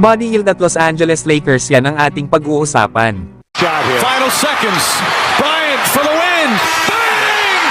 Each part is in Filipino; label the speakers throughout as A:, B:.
A: Buddy Hield at Los Angeles Lakers, yan ang ating pag-uusapan.
B: Final seconds. Bryant for the win. Bang!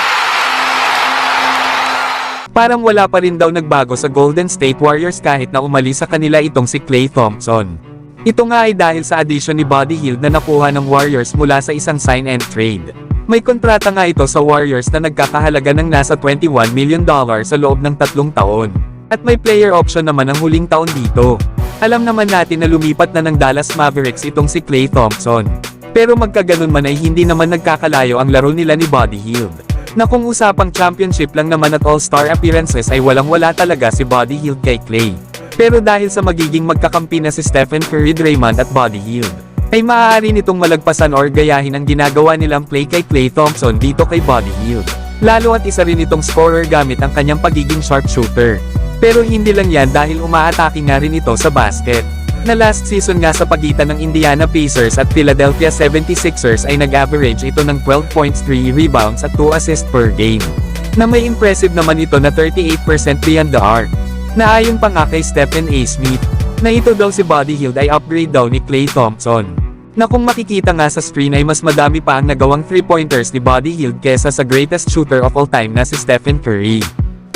A: Parang wala pa rin daw nagbago sa Golden State Warriors kahit na umalis sa kanila itong si Klay Thompson. Ito nga ay dahil sa addition ni Buddy Hield na nakuha ng Warriors mula sa isang sign and trade. May kontrata nga ito sa Warriors na nagkakahalaga ng nasa $21 million sa loob ng 3 taon. At may player option naman ang huling taon dito. Alam naman natin na lumipat na ng Dallas Mavericks itong si Klay Thompson. Pero magkaganon man ay hindi naman nagkakalayo ang laro nila ni Buddy Hield. Na kung usapang championship lang naman at all-star appearances ay walang-wala talaga si Buddy Hield kay Klay. Pero dahil sa magiging magkakampi na si Stephen Curry, Draymond at Buddy Hield, ay maaari nitong malagpasan or gayahin ang ginagawa nilang play kay Klay Thompson dito kay Buddy Hield. Lalo at isa rin itong scorer gamit ang kanyang pagiging sharpshooter. Pero hindi lang yan dahil umaatake nga rin ito sa basket. Na last season nga sa pagitan ng Indiana Pacers at Philadelphia 76ers ay nag-average ito ng 12 points, 3 rebounds at 2 assists per game. Na may impressive naman ito na 38% beyond the arc. Na ayon pa nga kay Stephen A. Smith, na ito daw si Buddy Hield ay upgrade daw ni Klay Thompson. Na kung makikita nga sa screen ay mas madami pa ang nagawang 3-pointers ni Buddy Hield kesa sa greatest shooter of all time na si Stephen Curry.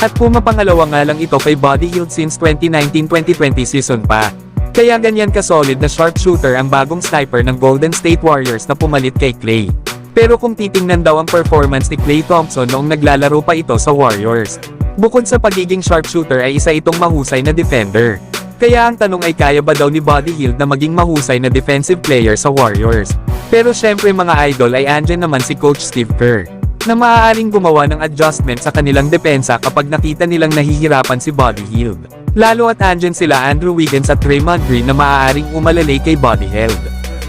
A: At pumapangalawa nga lang ito kay Buddy Hield since 2019-2020 season pa. Kaya ganyan ka-solid na sharpshooter ang bagong sniper ng Golden State Warriors na pumalit kay Klay. Pero kung titingnan daw ang performance ni Klay Thompson noong naglalaro pa ito sa Warriors, bukod sa pagiging sharpshooter ay isa itong mahusay na defender. Kaya ang tanong ay kaya ba daw ni Buddy Hield na maging mahusay na defensive player sa Warriors? Pero syempre mga idol ay andyan naman si Coach Steve Kerr, na maaaring gumawa ng adjustment sa kanilang depensa kapag nakita nilang nahihirapan si Buddy Hield. Lalo at andyan sila Andrew Wiggins at Draymond Green na maaaring umalalay kay Buddy Hield.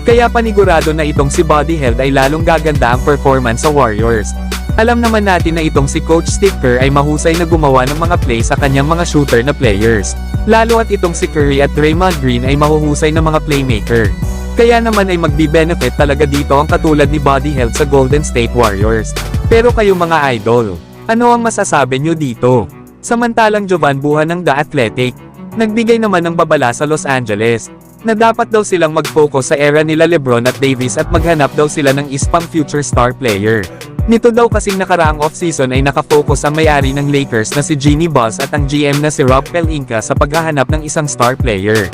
A: Kaya panigurado na itong si Buddy Hield ay lalong gaganda ang performance sa Warriors. Alam naman natin na itong si Coach Steve Kerr ay mahusay na gumawa ng mga play sa kanyang mga shooter na players. Lalo at itong si Curry at Draymond Green ay mahuhusay na mga playmaker. Kaya naman ay magbi-benefit talaga dito ang katulad ni Buddy Hield sa Golden State Warriors. Pero kayo mga idol, ano ang masasabi nyo dito? Samantalang Jovan Buhan ng The Athletic, nagbigay naman ng babala sa Los Angeles, na dapat daw silang mag-focus sa era nila LeBron at Davis at maghanap daw sila ng ispang future star player. Nito daw kasing nakaraang off-season ay nakafocus ang may-ari ng Lakers na si Jeanie Buss at ang GM na si Rob Pelinka sa paghahanap ng isang star player.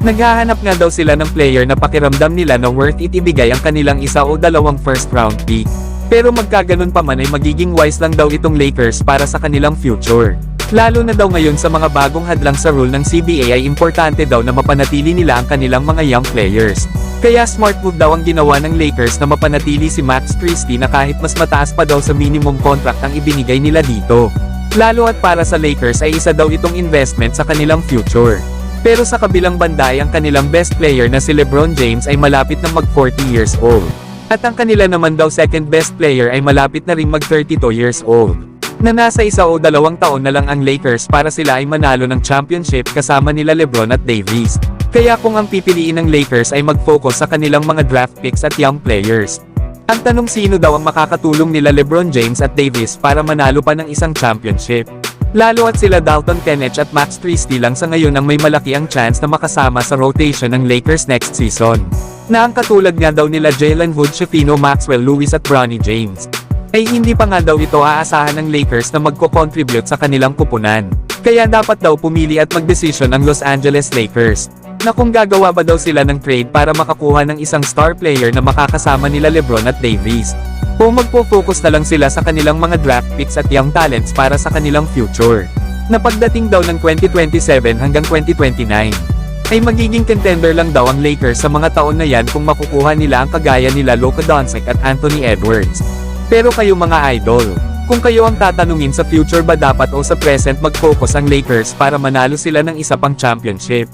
A: Naghahanap nga daw sila ng player na pakiramdam nila na worth it ibigay ang kanilang 1 o 2 first round pick. Pero magkaganon pa man ay magiging wise lang daw itong Lakers para sa kanilang future. Lalo na daw ngayon sa mga bagong hadlang sa rule ng CBA ay importante daw na mapanatili nila ang kanilang mga young players. Kaya smart move daw ang ginawa ng Lakers na mapanatili si Max Christie na kahit mas mataas pa daw sa minimum contract ang ibinigay nila dito. Lalo at para sa Lakers ay isa daw itong investment sa kanilang future. Pero sa kabilang banda ay ang kanilang best player na si LeBron James ay malapit na mag 40 years old. At ang kanila naman daw second best player ay malapit na ring mag 32 years old. Na nasa 1 o 2 taon na lang ang Lakers para sila ay manalo ng championship kasama nila LeBron at Davis. Kaya kung ang pipiliin ng Lakers ay mag-focus sa kanilang mga draft picks at young players, ang tanong sino daw ang makakatulong nila LeBron James at Davis para manalo pa ng isang championship. Lalo at sila Dalton Kennech at Max Christie lang sa ngayon ang may malaki ang chance na makasama sa rotation ng Lakers next season. Na ang katulad nga daw nila Jalen Hood, Shafino Maxwell Lewis at Bronny James, ay hindi pa nga daw ito aasahan ng Lakers na magko-contribute sa kanilang kupunan. Kaya dapat daw pumili at magdesisyon ang Los Angeles Lakers, na kung gagawa ba daw sila ng trade para makakuha ng isang star player na makakasama nila LeBron at Davis, o magpo-focus na lang sila sa kanilang mga draft picks at young talents para sa kanilang future. Na pagdating daw ng 2027 hanggang 2029, ay magiging contender lang daw ang Lakers sa mga taon na yan kung makukuha nila ang kagaya nila Luka Doncic at Anthony Edwards. Pero kayo mga idol, kung kayo ang tatanungin sa future ba dapat o sa present mag-focus ang Lakers para manalo sila ng isa pang championship?